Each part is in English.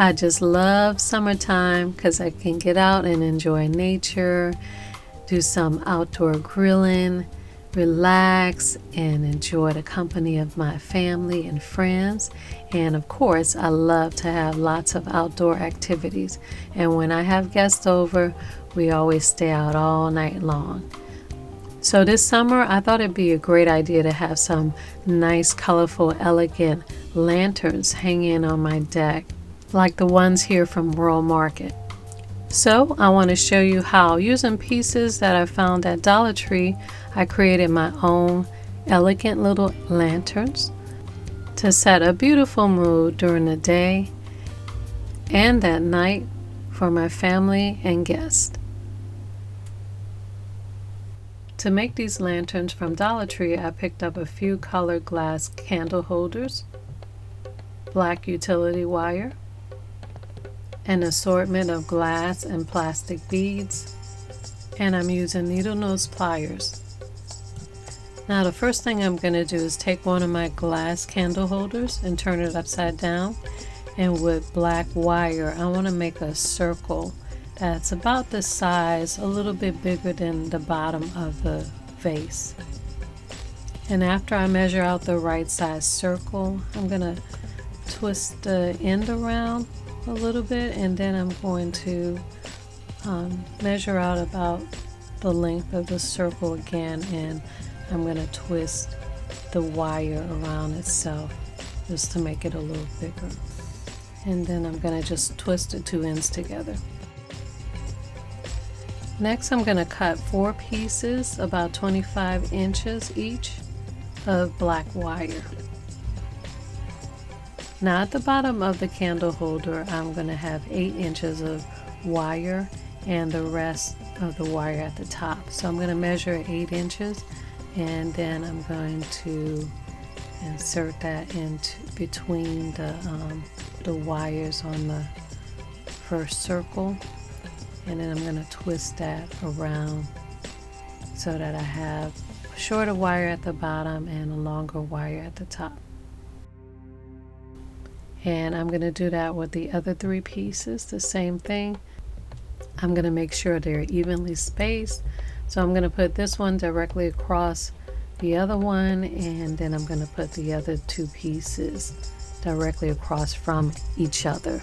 I just love summertime because I can get out and enjoy nature, do some outdoor grilling, relax, and enjoy the company of my family and friends. And of course, I love to have lots of outdoor activities. And when I have guests over, we always stay out all night long. So this summer, I thought it'd be a great idea to have some nice, colorful, elegant lanterns hanging on my deck, like the ones here from Rural Market. So I want to show you how, using pieces that I found at Dollar Tree, I created my own elegant little lanterns to set a beautiful mood during the day and at night for my family and guests. To make these lanterns from Dollar Tree, I picked up a few colored glass candle holders, black utility wire, an assortment of glass and plastic beads, and I'm using needle nose pliers. Now the first thing I'm going to do is take one of my glass candle holders and turn it upside down, and with black wire I want to make a circle that's about the size, a little bit bigger than the bottom of the vase. And after I measure out the right size circle, I'm going to twist the end around a little bit, and then I'm going to measure out about the length of the circle again, and I'm going to twist the wire around itself just to make it a little bigger. And then I'm going to just twist the two ends together. Next, I'm going to cut 4 pieces about 25 inches each of black wire. Now at the bottom of the candle holder, I'm going to have 8 inches of wire and the rest of the wire at the top. So I'm going to measure 8 inches, and then I'm going to insert that into between the wires on the first circle, and then I'm going to twist that around so that I have a shorter wire at the bottom and a longer wire at the top. And I'm going to do that with the other 3 pieces, the same thing. I'm going to make sure they're evenly spaced. So I'm going to put this one directly across the other one, and then I'm going to put the other 2 pieces directly across from each other,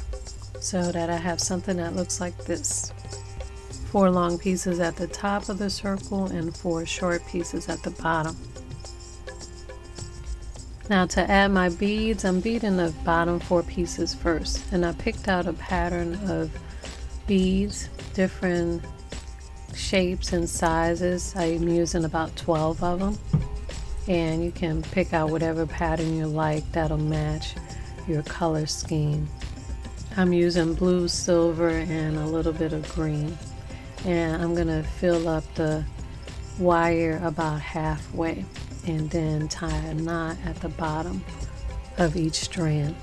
so that I have something that looks like this. 4 long pieces at the top of the circle and 4 short pieces at the bottom. Now to add my beads, I'm beading the bottom 4 pieces first, and I picked out a pattern of beads, different shapes and sizes. I'm using about 12 of them, and you can pick out whatever pattern you like that'll match your color scheme. I'm using blue, silver, and a little bit of green, and I'm going to fill up the wire about halfway and then tie a knot at the bottom of each strand.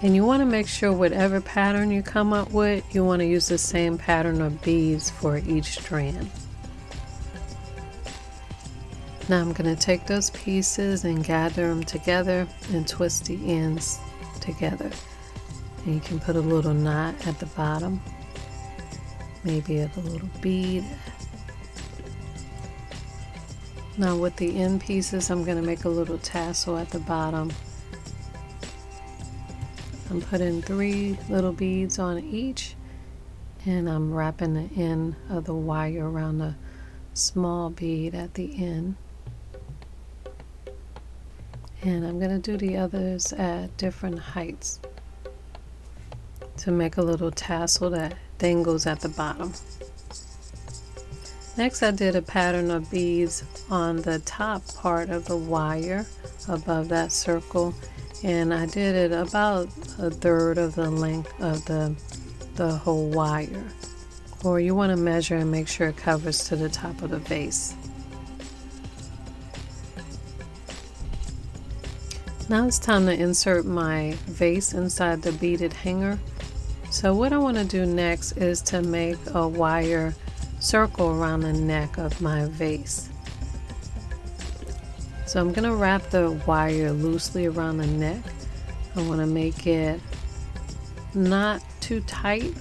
And you want to make sure whatever pattern you come up with, you want to use the same pattern of beads for each strand. Now I'm going to take those pieces and gather them together and twist the ends together. And you can put a little knot at the bottom, maybe a little bead. Now with the end pieces, I'm going to make a little tassel at the bottom. I'm putting 3 little beads on each, and I'm wrapping the end of the wire around the small bead at the end. And I'm going to do the others at different heights to make a little tassel that dangles at the bottom. Next, I did a pattern of beads on the top part of the wire above that circle, and I did it about 1/3 of the length of the whole wire. Or you want to measure and make sure it covers to the top of the vase. Now it's time to insert my vase inside the beaded hanger. So what I want to do next is to make a wire circle around the neck of my vase. So I'm going to wrap the wire loosely around the neck I want to make it not too tight,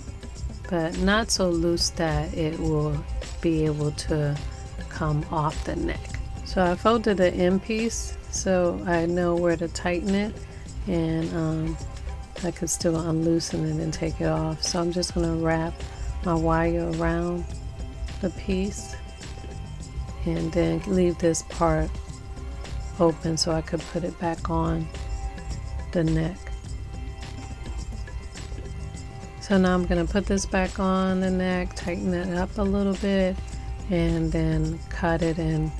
but not so loose that it will be able to come off the neck. So I folded the end piece so I know where to tighten it, and I could still unloosen it and take it off. So I'm just going to wrap my wire around the piece and then leave this part open so I could put it back on the neck. So now I'm going to put this back on the neck, tighten it up a little bit, and then cut it and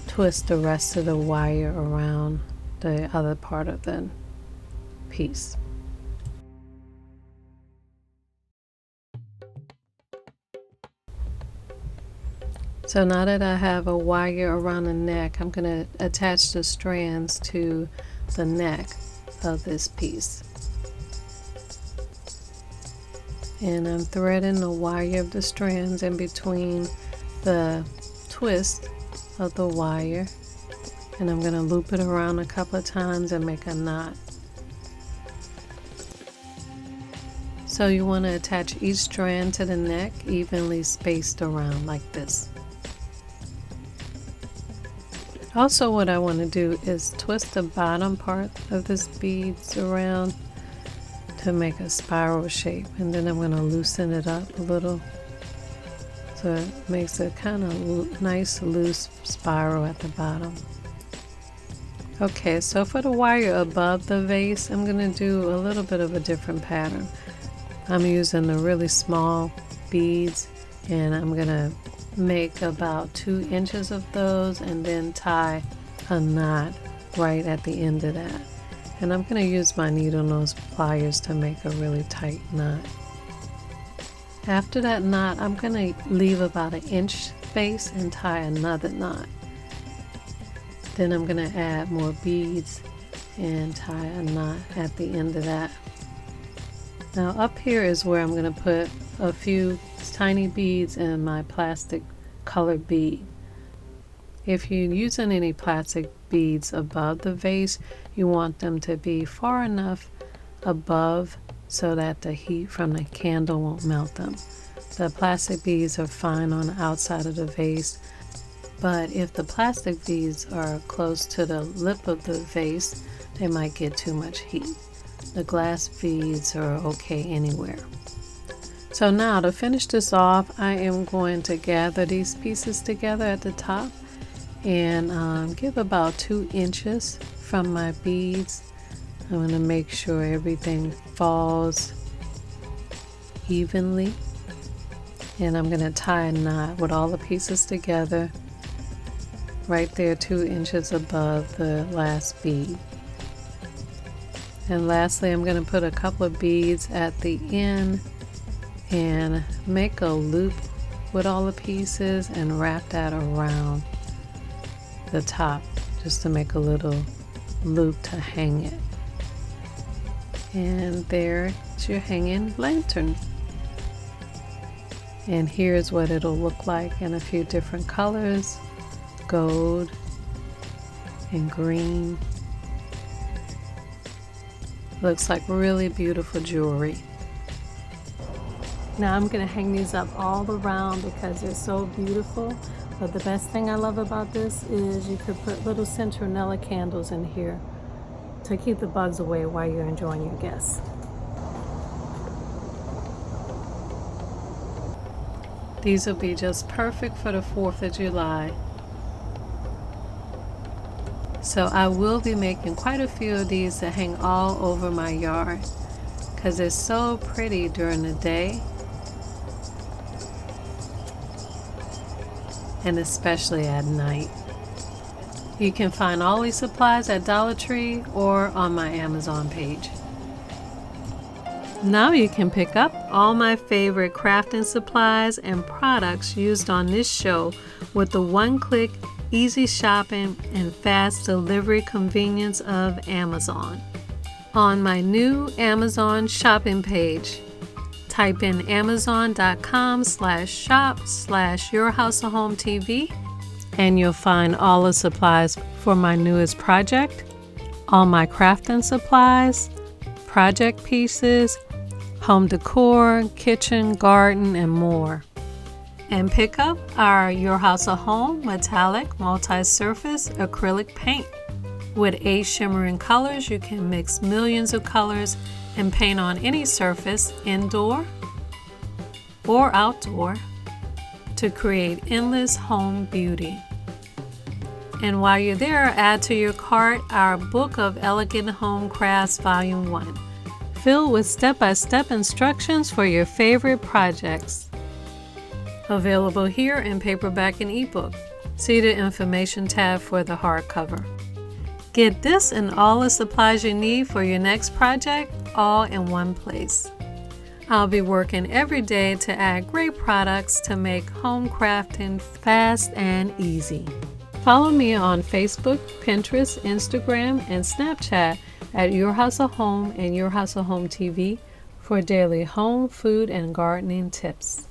twist the rest of the wire around the other part of the piece. So now that I have a wire around the neck, I'm going to attach the strands to the neck of this piece. And I'm threading the wire of the strands in between the twist of the wire, and I'm going to loop it around a couple of times and make a knot. So you want to attach each strand to the neck evenly spaced around like this. Also, what I want to do is twist the bottom part of this beads around to make a spiral shape, and then I'm going to loosen it up a little so it makes a kind of nice loose spiral at the bottom. Okay, so for the wire above the vase, I'm going to do a little bit of a different pattern. I'm using the really small beads, and I'm going to make about 2 inches of those and then tie a knot right at the end of that. And I'm going to use my needle nose pliers to make a really tight knot. After that knot, I'm going to leave about 1 inch space and tie another knot. Then I'm going to add more beads and tie a knot at the end of that. Now up here is where I'm going to put a few tiny beads and my plastic colored bead. If you're using any plastic beads above the vase, you want them to be far enough above so that the heat from the candle won't melt them. The plastic beads are fine on the outside of the vase, but if the plastic beads are close to the lip of the vase, they might get too much heat. The glass beads are okay anywhere. So now to finish this off, I am going to gather these pieces together at the top and give about 2 inches from my beads. I'm going to make sure everything falls evenly, and I'm going to tie a knot with all the pieces together right there 2 inches above the last bead. And lastly, I'm going to put a couple of beads at the end and make a loop with all the pieces and wrap that around the top just to make a little loop to hang it. And there's your hanging lantern. And here's what it'll look like in a few different colors: gold and green. Looks like really beautiful jewelry. Now I'm going to hang these up all around because they're so beautiful. But the best thing I love about this is you could put little citronella candles in here to keep the bugs away while you're enjoying your guests. These will be just perfect for the 4th of July. So I will be making quite a few of these to hang all over my yard because they're so pretty during the day, and especially at night. You can find all these supplies at Dollar Tree or on my Amazon page. Now you can pick up all my favorite crafting supplies and products used on this show with the one-click, easy shopping, and fast delivery convenience of Amazon. On my new Amazon shopping page, type in amazon.com/shop/yourhouseofhometv and you'll find all the supplies for my newest project, all my crafting supplies, project pieces, home decor, kitchen, garden, and more. And pick up our Your House a Home metallic multi-surface acrylic paint. With 8 shimmering colors, you can mix millions of colors and paint on any surface, indoor or outdoor, to create endless home beauty. And while you're there, add to your cart our Book of Elegant Home Crafts Volume 1, filled with step-by-step instructions for your favorite projects. Available here in paperback and ebook. See the information tab for the hardcover. Get this and all the supplies you need for your next project all in one place. I'll be working every day to add great products to make home crafting fast and easy. Follow me on Facebook, Pinterest, Instagram, and Snapchat at Your House a Home and Your House a Home TV for daily home, food, and gardening tips.